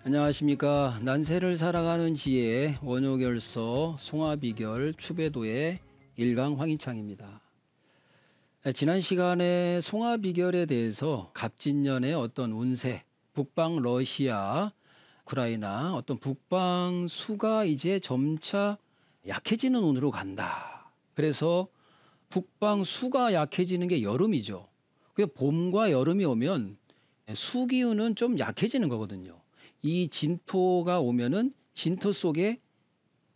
안녕하십니까. 난세를 살아가는 지혜 원효결서 송화비결 추배도의 일강 황희창입니다. 지난 시간에 송화비결에 대해서 갑진년의 어떤 운세, 북방 러시아, 우크라이나 어떤 북방 수가 이제 점차 약해지는 운으로 간다. 그래서 북방 수가 약해지는 게 여름이죠. 그래서 봄과 여름이 오면 수기운은 좀 약해지는 거거든요. 이 진토가 오면은 진토 속에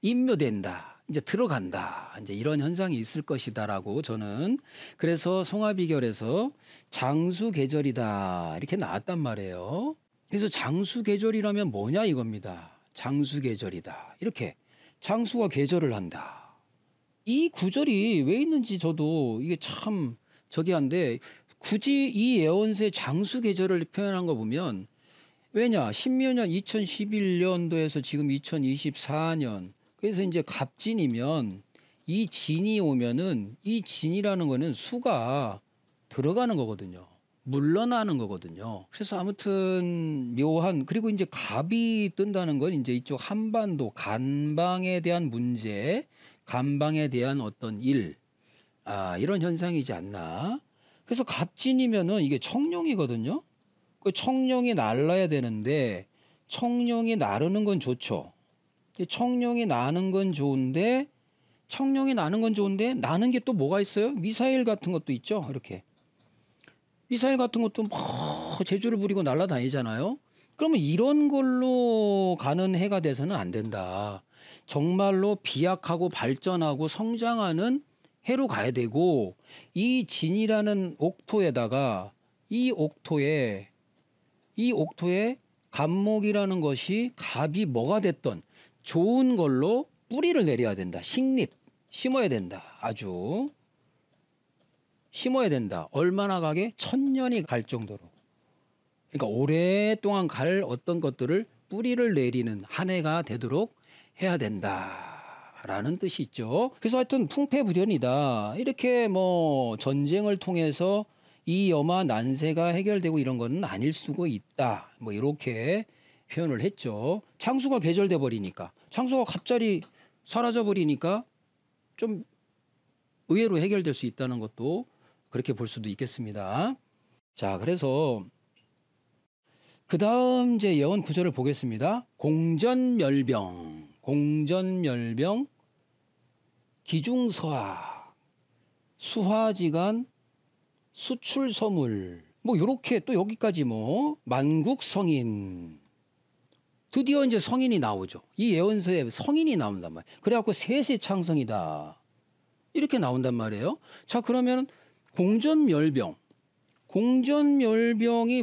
인묘된다. 이제 들어간다. 이제 이런 현상이 있을 것이다라고 저는 그래서 송화비결에서 장수계절이다. 이렇게 나왔단 말이에요. 그래서 장수계절이라면 뭐냐 이겁니다. 장수계절이다. 이렇게 장수가 계절을 한다. 이 구절이 왜 있는지 저도 이게 참 저기 한데 굳이 이 예언서의 장수계절을 표현한 거 보면 왜냐? 신묘년 2011년도에서 지금 2024년. 그래서 이제 갑진이면 이 진이 오면은 이 진이라는 거는 수가 들어가는 거거든요. 물러나는 거거든요. 그래서 아무튼 묘한 그리고 이제 갑이 뜬다는 건 이제 이쪽 한반도 간방에 대한 문제, 간방에 대한 어떤 일, 이런 현상이지 않나. 그래서 갑진이면은 이게 청룡이거든요. 그 청룡이 날라야 되는데 청룡이 나르는 건 좋죠. 청룡이 나는 건 좋은데 나는 게 또 뭐가 있어요? 미사일 같은 것도 있죠. 이렇게 미사일 같은 것도 막 재주를 부리고 날아다니잖아요. 그러면 이런 걸로 가는 해가 돼서는 안 된다. 정말로 비약하고 발전하고 성장하는 해로 가야 되고 이 진이라는 옥토에다가 이 옥토에 갑목이라는 것이 갑이 뭐가 됐던 좋은 걸로 뿌리를 내려야 된다. 식립 심어야 된다. 아주 심어야 된다. 얼마나 가게? 1000년이 갈 정도로. 그러니까 오랫동안 갈 어떤 것들을 뿌리를 내리는 한 해가 되도록 해야 된다라는 뜻이 있죠. 그래서 하여튼 풍패불현이다. 이렇게 뭐 전쟁을 통해서 이 염화 난세가 해결되고 이런 거는 아닐 수가 있다. 뭐 이렇게 표현을 했죠. 창수가 계절돼 버리니까 창수가 갑자기 사라져 버리니까 좀 의외로 해결될 수 있다는 것도 그렇게 볼 수도 있겠습니다. 자, 그래서 그 다음 이제 예언 구절을 보겠습니다. 공전멸병, 기중서학, 수화지간, 수출서물, 뭐 요렇게 또 여기까지 뭐 만국성인. 드디어 이제 성인이 나오죠. 이 예언서에 성인이 나온단 말이에요. 그래갖고 세세창성이다. 이렇게 나온단 말이에요. 자, 그러면 공전멸병이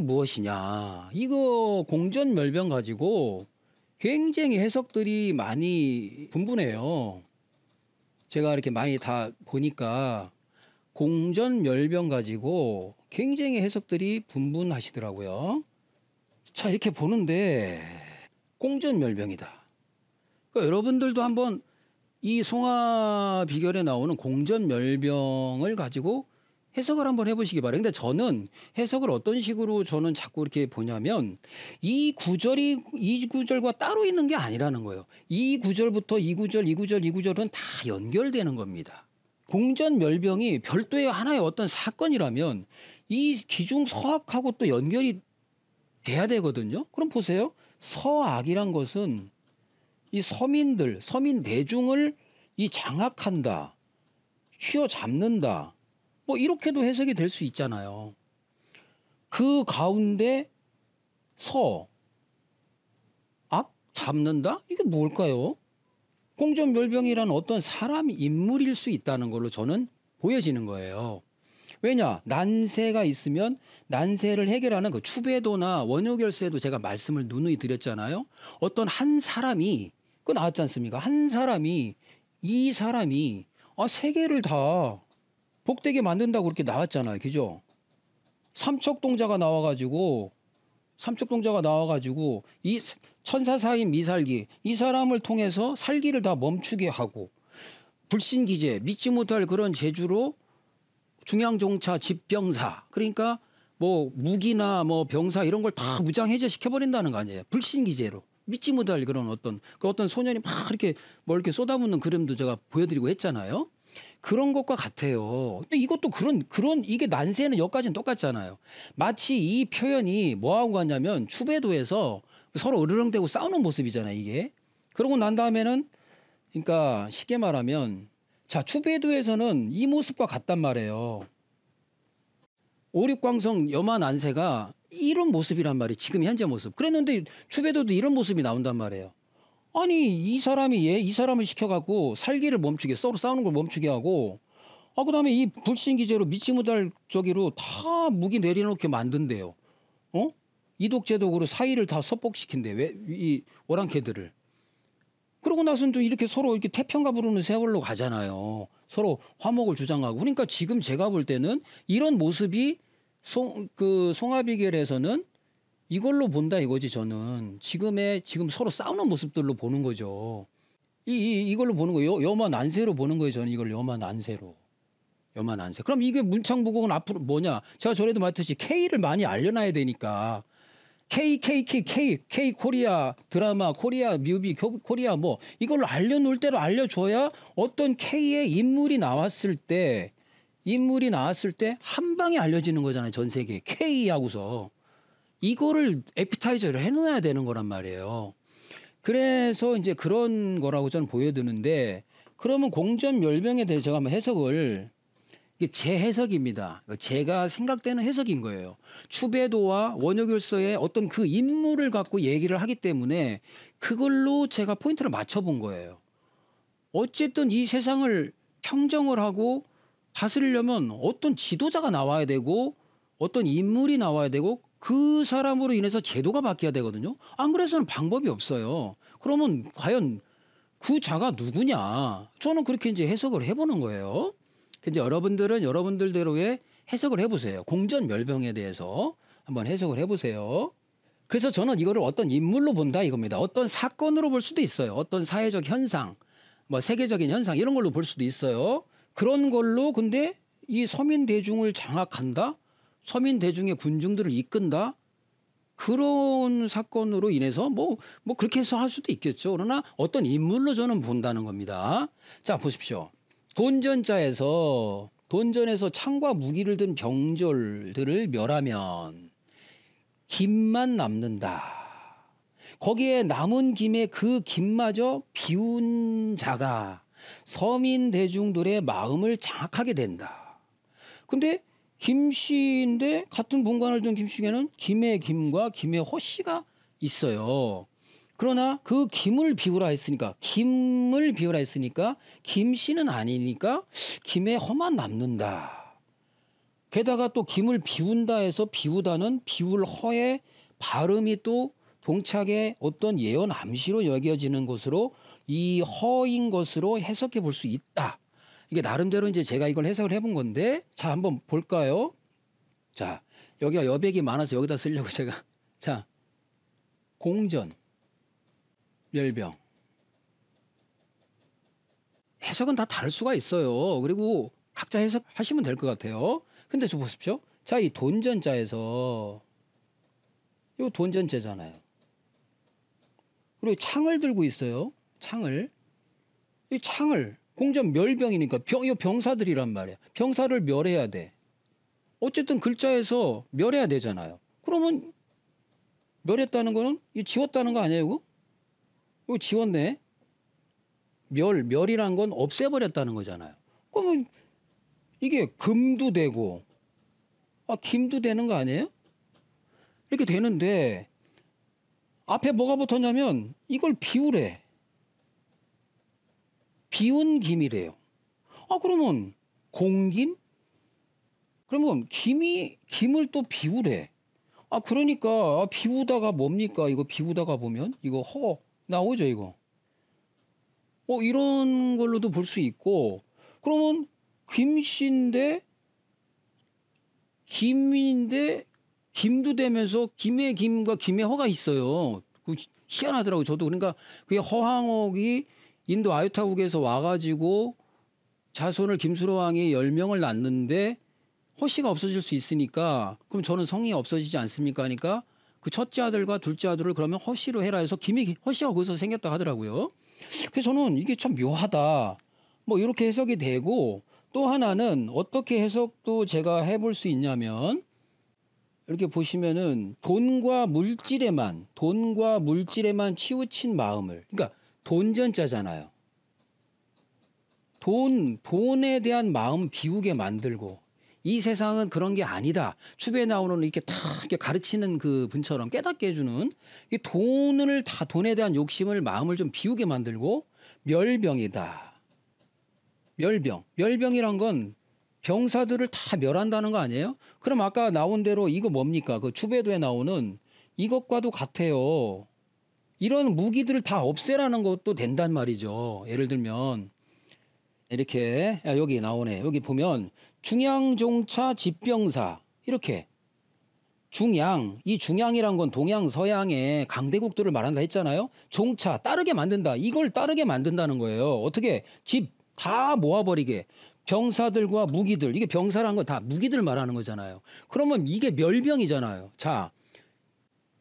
무엇이냐. 이거 공전멸병 가지고 굉장히 해석들이 많이 분분해요. 제가 이렇게 많이 다 보니까 공전멸병 가지고 굉장히 해석들이 분분하시더라고요. 자, 이렇게 보는데 공전멸병이다. 그러니까 여러분들도 한번 이 송화비결에 나오는 공전멸병을 가지고 해석을 한번 해보시기 바랍니다. 근데 저는 해석을 어떤 식으로 저는 자꾸 이렇게 보냐면 이 구절과 따로 있는 게 아니라는 거예요. 이 구절부터 이 구절은 다 연결되는 겁니다. 공전멸병이 별도의 하나의 어떤 사건이라면 이 기중서학하고 또 연결이 돼야 되거든요. 그럼 보세요. 서학이란 것은 이 서민 대중을 이 장악한다, 휘어잡는다, 뭐 이렇게도 해석이 될 수 있잖아요. 그 가운데 잡는다? 이게 뭘까요? 공전멸병이라는 어떤 사람 인물일 수 있다는 걸로 저는 보여지는 거예요. 왜냐? 난세가 있으면 난세를 해결하는 그 추배도나 원효결서에도 제가 말씀을 누누이 드렸잖아요. 어떤 한 사람이 그거 나왔지 않습니까? 이 사람이 세계를 다 복되게 만든다고 그렇게 나왔잖아요. 그죠? 삼척동자가 나와가지고 이 천사사인 미살기 이 사람을 통해서 살기를 다 멈추게 하고 불신기재 믿지 못할 그런 재주로 중양종차 집병사 그러니까 뭐 무기나 뭐 병사 이런 걸 다 무장해제 시켜버린다는 거 아니에요. 불신기제로. 믿지 못할 그런 어떤 소년이 막 이렇게 뭐 이렇게 쏟아붓는 그림도 제가 보여드리고 했잖아요. 그런 것과 같아요. 근데 이것도 그런 이게 난세는 여기까지는 똑같잖아요. 마치 이 표현이 뭐하고 같냐면 추배도에서 서로 으르렁대고 싸우는 모습이잖아요, 이게. 그러고 난 다음에는 그러니까 쉽게 말하면 자, 추배도에서는 이 모습과 같단 말이에요. 오륙광성 염화난세가 이런 모습이란 말이에요. 지금 현재 모습. 그랬는데 추배도도 이런 모습이 나온단 말이에요. 아니 이 사람을 시켜갖고 살기를 멈추게 서로 싸우는 걸 멈추게 하고 그다음에 이 불신기제로 믿지 못할 저기로 다 무기 내려놓게 만든대요. 이독제독으로 사이를 다 섭복시킨대. 왜 이 오랑캐들을. 그러고 나서는 좀 이렇게 서로 이렇게 태평가 부르는 세월로 가잖아요. 서로 화목을 주장하고. 그러니까 지금 제가 볼 때는 이런 모습이 송하비결에서는 이걸로 본다 이거지. 저는 지금 서로 싸우는 모습들로 보는 거죠. 이걸로 보는 거예요. 염화난세로 보는 거예요. 저는 이걸 염화난세로. 그럼 이게 문창부곡은 앞으로 뭐냐? 제가 전에도 말했듯이 K를 많이 알려놔야 되니까. K 코리아 드라마, 코리아 뮤비, 코리아 뭐 이걸로 알려놓을 대로 알려줘야 어떤 K의 인물이 나왔을 때 한 방에 알려지는 거잖아요. 전 세계에. K 하고서. 이거를 에피타이저로 해놓아야 되는 거란 말이에요. 그래서 이제 그런 거라고 저는 보여드는데 그러면 공전멸병에 대해서 제가 한번 해석을 이게 제 해석입니다. 제가 생각되는 해석인 거예요. 추배도와 원효결서의 어떤 그 인물을 갖고 얘기를 하기 때문에 그걸로 제가 포인트를 맞춰본 거예요. 어쨌든 이 세상을 평정을 하고 다스리려면 어떤 지도자가 나와야 되고 어떤 인물이 나와야 되고 그 사람으로 인해서 제도가 바뀌어야 되거든요. 안 그래서는 방법이 없어요. 그러면 과연 그 자가 누구냐? 저는 그렇게 이제 해석을 해보는 거예요. 이제 여러분들은 여러분들대로의 해석을 해보세요. 공전멸병에 대해서 한번 해석을 해보세요. 그래서 저는 이거를 어떤 인물로 본다 이겁니다. 어떤 사건으로 볼 수도 있어요. 어떤 사회적 현상, 뭐 세계적인 현상 이런 걸로 볼 수도 있어요. 그런 걸로 근데 이 서민 대중을 장악한다? 서민 대중의 군중들을 이끈다? 그런 사건으로 인해서 뭐 그렇게 해서 할 수도 있겠죠. 그러나 어떤 인물로 저는 본다는 겁니다. 자, 보십시오. 돈전에서 창과 무기를 든 병졸들을 멸하면 김만 남는다. 거기에 남은 김에 그 김마저 비운 자가 서민 대중들의 마음을 장악하게 된다. 근데 김씨인데 같은 본관을 둔 김씨에는 김의 김과 김의 허씨가 있어요. 그러나 그 김을 비우라 했으니까 김씨는 아니니까 김의 허만 남는다. 게다가 또 김을 비운다 해서 비우다는 비울 허의 발음이 또 동착의 어떤 예언 암시로 여겨지는 것으로 이 허인 것으로 해석해 볼 수 있다. 이게 나름대로 이제 제가 이걸 해석을 해본 건데 자 한번 볼까요? 자 여기가 여백이 많아서 여기다 쓰려고 제가 자 공전 멸병 해석은 다 다를 수가 있어요. 그리고 각자 해석하시면 될 것 같아요. 근데 저 보십시오. 자 이 돈전자에서 이거 돈전제잖아요. 그리고 창을 들고 있어요. 이 창을 공전 멸병이니까 이 병사들이란 말이야. 병사를 멸해야 돼. 어쨌든 글자에서 멸해야 되잖아요. 그러면 멸했다는 거는 이 지웠다는 거 아니에요, 이거? 이거 지웠네. 멸이란 건 없애버렸다는 거잖아요. 그러면 이게 금도 되고 김도 되는 거 아니에요? 이렇게 되는데 앞에 뭐가 붙었냐면 이걸 비우래. 비운 김이래요. 그러면 공김? 그러면 김을 또 비우래. 그러니까 비우다가 뭡니까? 이거 비우다가 보면 이거 허 나오죠, 이거. 이런 걸로도 볼 수 있고 그러면 김씨인데 김도 되면서 김의 김과 김의 허가 있어요. 희한하더라고요. 저도 그러니까 그게 허황옥이 인도 아유타국에서 와가지고 자손을 김수로왕이 10명을 낳는데 허씨가 없어질 수 있으니까 그럼 저는 성이 없어지지 않습니까? 하니까 그 첫째 아들과 둘째 아들을 그러면 허씨로 해라 해서 허씨가 거기서 생겼다 하더라고요. 그래서 저는 이게 참 묘하다. 뭐 이렇게 해석이 되고 또 하나는 어떻게 해석도 제가 해볼 수 있냐면 이렇게 보시면은 돈과 물질에만 치우친 마음을 그러니까 돈전자잖아요. 돈에 대한 마음 비우게 만들고 이 세상은 그런 게 아니다. 추배에 나오는 이렇게 다 이렇게 가르치는 그 분처럼 깨닫게 해주는 이 돈에 대한 욕심을 마음을 좀 비우게 만들고 멸병이다. 멸병이란 건 병사들을 다 멸한다는 거 아니에요? 그럼 아까 나온 대로 이거 뭡니까? 그 추배도에 나오는 이것과도 같아요. 이런 무기들을 다 없애라는 것도 된단 말이죠. 예를 들면 이렇게 여기 나오네. 여기 보면 중양종차 집병사 이렇게 이 중양이란 건 동양 서양의 강대국들을 말한다 했잖아요. 종차 따르게 만든다. 이걸 따르게 만든다는 거예요. 어떻게 집 다 모아버리게 병사들과 무기들 이게 병사란 건 다 무기들 말하는 거잖아요. 그러면 이게 멸병이잖아요. 자,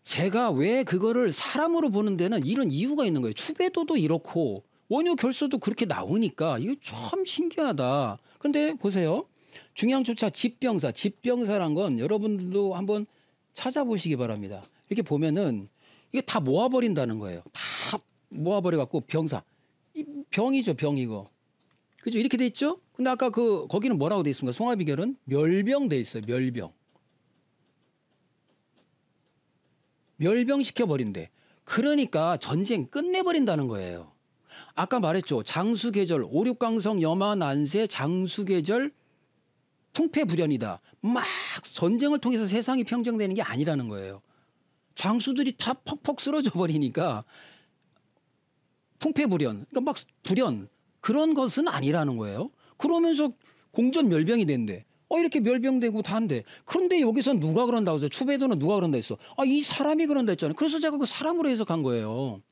제가 왜 그거를 사람으로 보는 데는 이런 이유가 있는 거예요. 추배도도 이렇고 원효 결서도 그렇게 나오니까 이거 참 신기하다. 근데 보세요. 중양조차 집병사란 건 여러분들도 한번 찾아보시기 바랍니다. 이렇게 보면은 이게 다 모아버린다는 거예요. 다 모아버려갖고 병사. 이 병이죠, 병 이거. 그죠? 이렇게 돼 있죠? 근데 아까 거기는 뭐라고 돼 있습니까? 송하비결은 멸병 돼 있어요. 멸병시켜버린대. 그러니까 전쟁 끝내버린다는 거예요. 아까 말했죠. 장수계절, 오륙강성 염화난세 장수계절 풍패불현이다. 막 전쟁을 통해서 세상이 평정되는 게 아니라는 거예요. 장수들이 다 퍽퍽 쓰러져 버리니까 풍패불현, 그러니까 막 불현 그런 것은 아니라는 거예요. 그러면서 공전 멸병이 된대. 이렇게 멸병되고 다 한대. 그런데 여기서 누가 그런다고 해서 추배도는 누가 그런다 했어. 이 사람이 그런다 했잖아요. 그래서 제가 그 사람으로 해석한 거예요.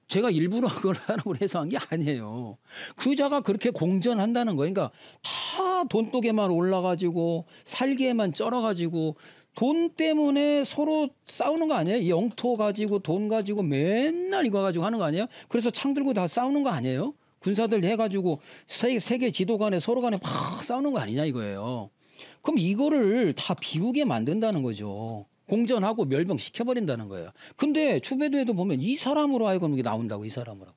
제가 일부러 그걸 사람으로 해석한 게 아니에요. 그 자가 그렇게 공전한다는 거예요. 그러니까 다 돈독에만 올라가지고 살기에만 쩔어가지고 돈 때문에 서로 싸우는 거 아니에요? 영토 가지고 돈 가지고 맨날 이거 가지고 하는 거 아니에요? 그래서 창 들고 다 싸우는 거 아니에요? 군사들 해가지고 세계 지도 간에 서로 간에 막 싸우는 거 아니냐 이거예요. 그럼 이거를 다 비우게 만든다는 거죠. 공전하고 멸병시켜버린다는 거예요. 근데 추배도에도 보면 이 사람으로 하여금 이게 나온다고 이 사람으로.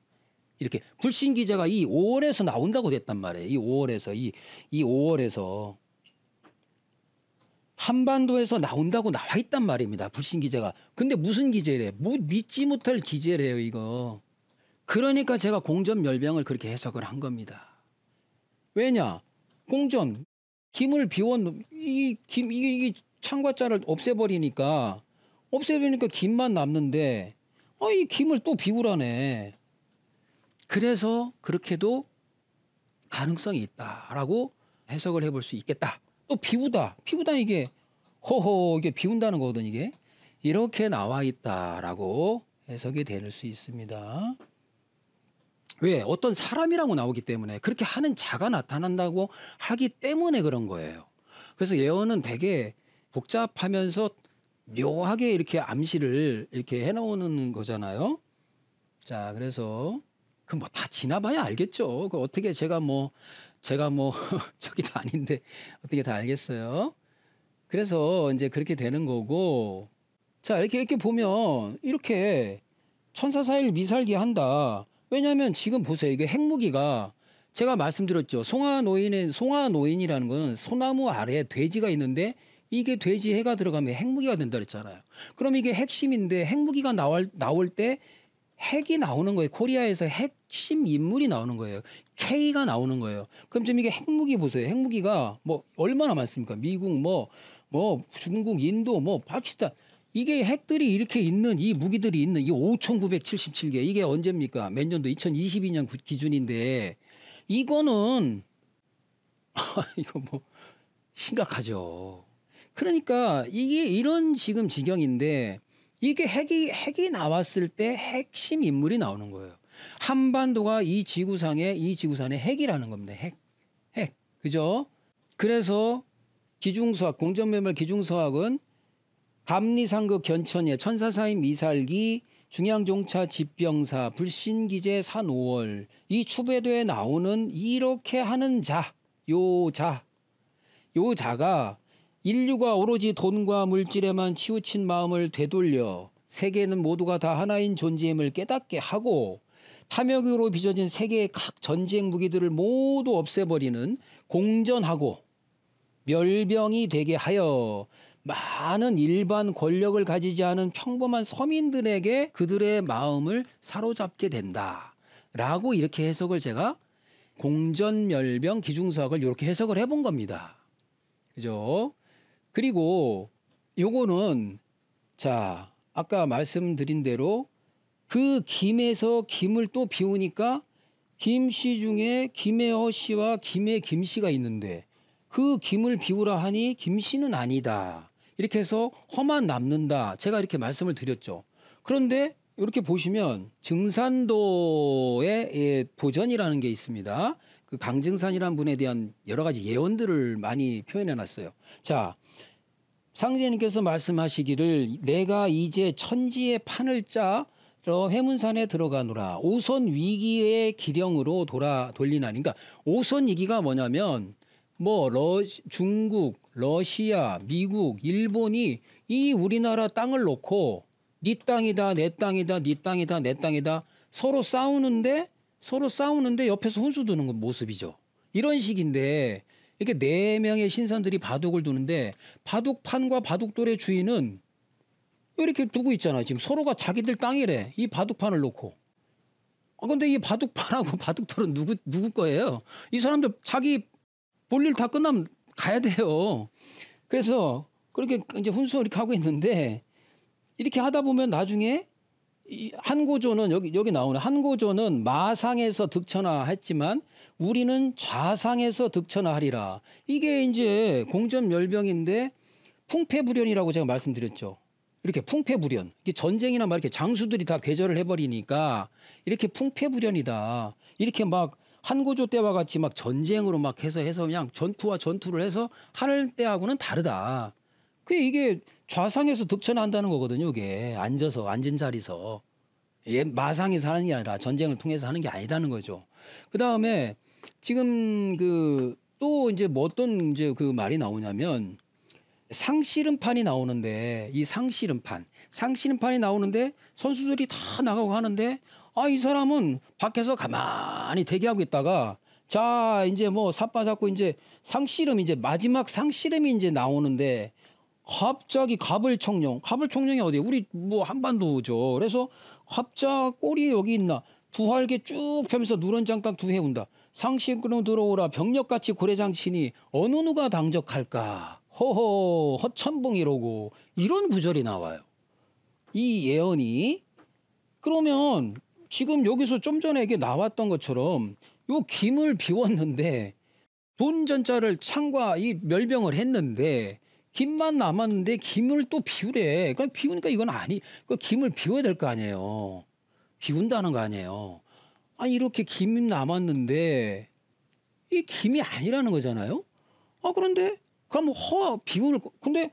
이렇게 불신기제가 이 5월에서 나온다고 됐단 말이에요. 이 5월에서. 한반도에서 나온다고 나와 있단 말입니다. 불신기제가. 근데 무슨 기제래? 믿지 못할 기제래요 이거. 그러니까 제가 공전멸병을 그렇게 해석을 한 겁니다. 왜냐? 공전 김을 비워놓 이 창과자를 없애버리니까 김만 남는데 이 김을 또 비우라네. 그래서 그렇게도 가능성이 있다라고 해석을 해볼 수 있겠다. 또 비우다 이게 이게 비운다는 거거든 이게. 이렇게 나와 있다라고 해석이 될 수 있습니다. 왜? 어떤 사람이라고 나오기 때문에 그렇게 하는 자가 나타난다고 하기 때문에 그런 거예요. 그래서 예언은 되게 복잡하면서 묘하게 이렇게 암시를 이렇게 해놓는 거잖아요. 자, 그래서 그 뭐 다 지나봐야 알겠죠. 그 어떻게 제가 뭐 저기도 아닌데 어떻게 다 알겠어요. 그래서 이제 그렇게 되는 거고. 자, 이렇게 보면 이렇게 천사사일 미살기 한다. 왜냐하면 지금 보세요. 이게 핵무기가 제가 말씀드렸죠. 송화노인이라는 건 소나무 아래에 돼지가 있는데 이게 돼지 해가 들어가면 핵무기가 된다 그랬잖아요. 그럼 이게 핵심인데 핵무기가 나올 때 핵이 나오는 거예요. 코리아에서 핵심 인물이 나오는 거예요. K가 나오는 거예요. 그럼 지금 이게 핵무기 보세요. 핵무기가 뭐 얼마나 많습니까? 미국 뭐 중국, 인도, 파키스탄. 이게 핵들이 이렇게 있는 이 무기들이 있는 이 5,977개 이게 언제입니까? 몇 년도 2022년 기준인데 이거는 이거 뭐 심각하죠. 그러니까 이게 이런 지금 지경인데 이게 핵이 나왔을 때 핵심 인물이 나오는 거예요. 한반도가 이 지구상의 핵이라는 겁니다. 핵. 그죠? 그래서 기중서학, 공전멸멸 기중서학은 감리상극 견천예 천사사인 미살기 중양종차 집병사 불신기재 산오월 이 추배도에 나오는 이렇게 하는 자, 요 자가 인류가 오로지 돈과 물질에만 치우친 마음을 되돌려 세계는 모두가 다 하나인 존재임을 깨닫게 하고 탐욕으로 빚어진 세계의 각 전쟁 무기들을 모두 없애버리는 공전하고 멸병이 되게 하여 많은 일반 권력을 가지지 않은 평범한 서민들에게 그들의 마음을 사로잡게 된다라고 이렇게 해석을 제가 공전멸병 기중서학을 이렇게 해석을 해본 겁니다. 그죠? 그리고 요거는 자 아까 말씀드린 대로 그 김에서 김을 또 비우니까 김씨 중에 김혜허 씨와 김 씨가 있는데 그 김을 비우라 하니 김씨는 아니다. 이렇게 해서 허만 남는다. 제가 이렇게 말씀을 드렸죠. 그런데 이렇게 보시면 증산도의 도전이라는 게 있습니다. 그 강증산이라는 분에 대한 여러 가지 예언들을 많이 표현해 놨어요. 자, 상제님께서 말씀하시기를 내가 이제 천지의 판을 짜 회문산에 들어가노라. 오선 위기의 기령으로 돌리나니. 그러니까 오선 위기가 뭐냐면 뭐 중국, 러시아, 미국, 일본이 이 우리나라 땅을 놓고 네 땅이다, 내 땅이다, 네 땅이다, 내 땅이다 서로 싸우는데 옆에서 훈수 두는 모습이죠. 이런 식인데 이렇게 4명의 신선들이 바둑을 두는데 바둑판과 바둑돌의 주인은 이렇게 두고 있잖아요. 지금 서로가 자기들 땅이래. 이 바둑판을 놓고. 근데 이 바둑판하고 바둑돌은 누구 거예요? 이 사람들 자기 볼일 다 끝나면 가야 돼요. 그래서 그렇게 이제 훈수 이렇게 하고 있는데 이렇게 하다 보면 나중에 이 한고조는 여기 나오는 한고조는 마상에서 득천하 했지만 우리는 좌상에서 득천하 하리라. 이게 이제 공전멸병인데 풍패불연이라고 제가 말씀드렸죠. 이렇게 풍패불연. 이게 전쟁이나 막 이렇게 장수들이 다 괴절을 해버리니까 이렇게 풍패불연이다. 이렇게 막 한고조 때와 같이 막 전쟁으로 막 해서 그냥 전투를 해서 하는 때하고는 다르다. 이게 좌상에서 득천한다는 거거든요. 이게 앉은 자리에서 마상에서 하는 게 아니라 전쟁을 통해서 하는 게 아니다는 거죠. 그 다음에 지금 또 이제 뭐 어떤 이제 그 말이 나오냐면 상씨름판이 나오는데 이 상씨름판이 나오는데 선수들이 다 나가고 하는데 이 사람은 밖에서 가만히 대기하고 있다가 자 이제 뭐 삿바잡고 이제 상씨름 이제 마지막 상씨름이 이제 나오는데 갑자기 가불총령이 어디에 우리 뭐 한반도죠. 그래서 갑자기 꼬리에 여기 있나 두 활개 쭉 펴면서 누런장딱 두 해운다. 상씨름 들어오라 병력같이 고래장치니 어느 누가 당적할까. 허허 허참봉이로고 이런 구절이 나와요. 이 예언이 그러면 지금 여기서 좀 전에 이게 나왔던 것처럼 요 김을 비웠는데 돈전자를 창과 이 멸병을 했는데 김만 남았는데 김을 또 비우래. 그러니까 비우니까 이건 그 김을 비워야 될 거 아니에요. 비운다는 거 아니에요. 이렇게 김이 남았는데 이 김이 아니라는 거잖아요. 그런데 그럼 근데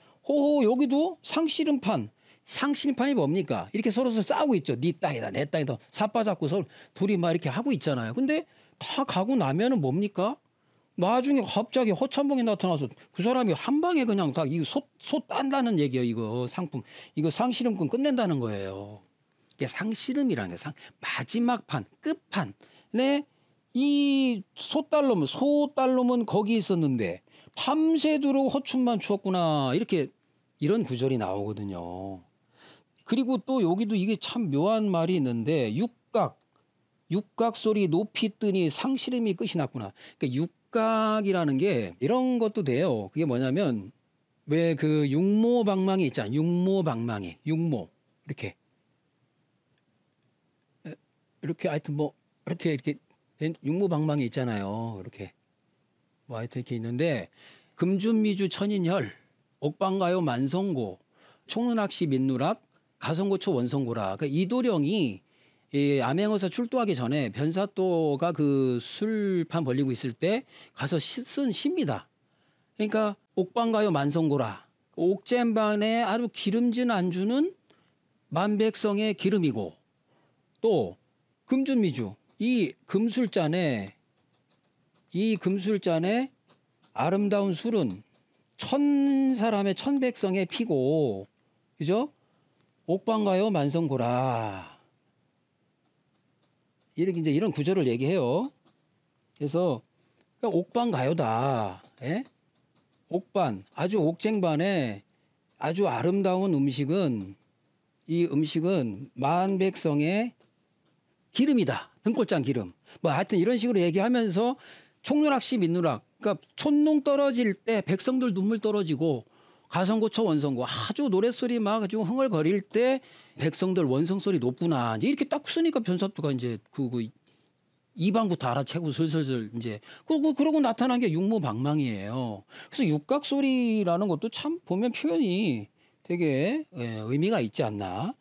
여기도 상씨름판이 뭡니까? 이렇게 서로 싸우고 있죠. 네 땅이다, 내 땅이다. 삿바잡고 서로 둘이 막 이렇게 하고 있잖아요. 근데 다 가고 나면은 뭡니까? 나중에 갑자기 허참봉이 나타나서 그 사람이 한 방에 그냥 다 이거 소 딴다는 얘기예요. 이거 이거 상씨름꾼 끝낸다는 거예요. 이게 상씨름이라는 게 마지막 판, 끝판에 이 소딸놈은 거기 있었는데 밤새도록 허춤만 추었구나. 이런 구절이 나오거든요. 그리고 또 여기도 이게 참 묘한 말이 있는데 육각 소리 높이 뜨니 상시름이 끝이 났구나. 그러니까 육각이라는 게 이런 것도 돼요. 그게 뭐냐면 왜 그 육모방망이 있잖아. 육모 이렇게 하여튼 뭐 이렇게 된 육모방망이 있잖아요. 이렇게 뭐 하여튼 이렇게 있는데 금준미주 천인혈 옥방가요 만성고 총론학시 민누락 가성고초 원성고라. 그러니까 이도령이 암행어사 출도하기 전에 변사또가 그 술판 벌리고 있을 때 가서 쓴 시입니다. 그러니까 옥반가요 만성고라. 옥잼반에 아주 기름진 안주는 만백성의 기름이고 또 금준미주 이 금술잔에 아름다운 술은 천 사람의 천백성의 피고 그죠? 옥반가요 만성고라. 이렇게 이제 이런 구절을 얘기해요. 그래서 옥반가요다. 예? 옥반 아주 옥쟁반에 아주 아름다운 음식은 이 음식은 만백성의 기름이다. 등골장 기름. 뭐 하여튼 이런 식으로 얘기하면서 총누락시 민누락. 그러니까 촌농 떨어질 때 백성들 눈물 떨어지고 가성고쳐 원성고 아주 노랫소리 막 아주 흥얼거릴 때 백성들 원성소리 높구나. 이제 이렇게 딱 쓰니까 변사또가 이제 그 이방부터 알아채고 슬슬슬 이제 그러고 나타난 게 육무방망이에요. 그래서 육각소리라는 것도 참 보면 표현이 되게 의미가 있지 않나.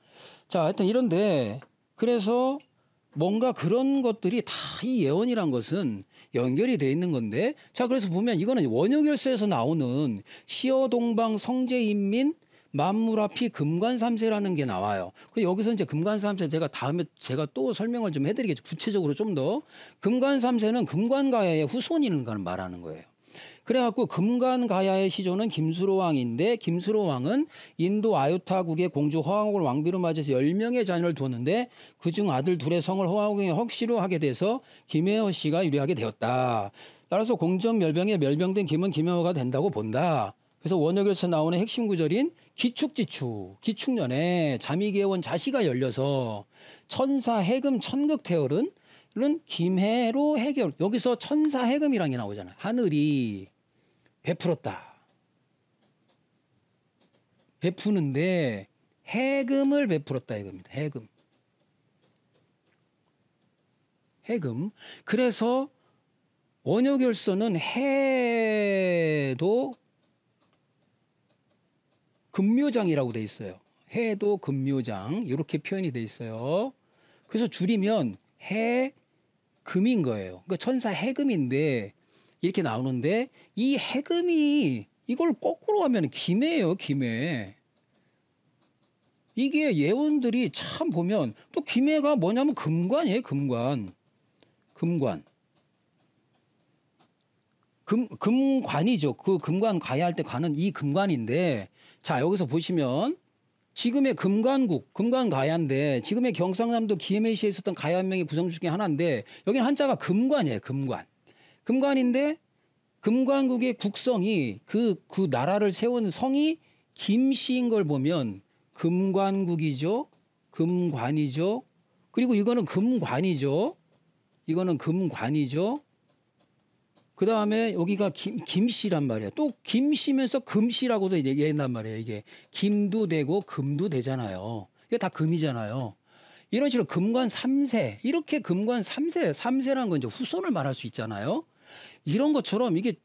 자, 하여튼 이런데 그래서 뭔가 그런 것들이 다 이 예언이란 것은 연결이 돼 있는 건데 자, 그래서 보면 이거는 원효결서에서 나오는 시어동방 성제인민 만무라피 금관삼세라는 게 나와요. 여기서 이제 금관삼세 다음에 제가 또 설명을 좀 해드리겠죠. 구체적으로 좀 더. 금관삼세는 금관가야의 후손이라는 걸 말하는 거예요. 그래갖고 금관가야의 시조는 김수로왕인데 김수로왕은 인도 아유타국의 공주 허왕국을 왕비로 맞이해서 10명의 자녀를 두었는데 그중 아들 둘의 성을 허왕국에 혹시로 하게 돼서 김혜허 씨가 유리하게 되었다. 따라서 공정멸병에 멸병된 김은 김혜허가 된다고 본다. 그래서 원효결서 나오는 핵심 구절인 기축지축, 기축년에 자미개원 자시가 열려서 천사 해금 천극태열은 김해로 해결. 여기서 천사 해금이라는 게 나오잖아요. 하늘이 베풀었다. 베푸는데 해금을 베풀었다 이겁니다. 해금. 그래서 원효결서는 해도 금묘장이라고 돼 있어요. 해도 금묘장 이렇게 표현이 돼 있어요. 그래서 줄이면 해금인 거예요. 그러니까 천사 해금인데 이렇게 나오는데 이 해금이 이걸 거꾸로 하면 김해예요. 김해. 이게 예언들이 참 보면 또 김해가 뭐냐면 금관이에요. 금관이죠. 그 금관 가야할 때 가는 이 금관인데 자, 여기서 보시면 지금의 금관 가야인데 지금의 경상남도 김해시에 있었던 가야 한 명의 구성 중에 하나인데 여기는 한자가 금관이에요. 금관인데 금관국의 국성이 그 나라를 세운 성이 김씨인 걸 보면 금관국이죠. 금관이죠. 그리고 이거는 금관이죠. 그 다음에 여기가 김씨란 말이에요. 또 김씨면서 금씨라고도 얘기한단 말이에요. 이게 김도 되고 금도 되잖아요. 이게 다 금이잖아요. 이런 식으로 금관 3세 이렇게 금관 3세라는 건 이제 후손을 말할 수 있잖아요. 이런 것처럼 이게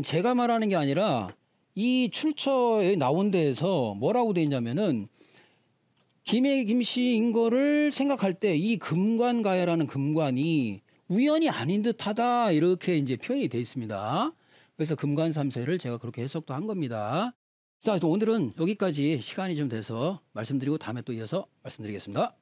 제가 말하는 게 아니라 이 출처에 나온 데에서 뭐라고 돼 있냐면은 김해 김씨인 거를 생각할 때 이 금관가야라는 금관이 우연이 아닌 듯하다 이렇게 이제 표현이 돼 있습니다. 그래서 금관 3세를 제가 그렇게 해석도 한 겁니다. 자, 또 오늘은 여기까지 시간이 좀 돼서 말씀드리고 다음에 또 이어서 말씀드리겠습니다.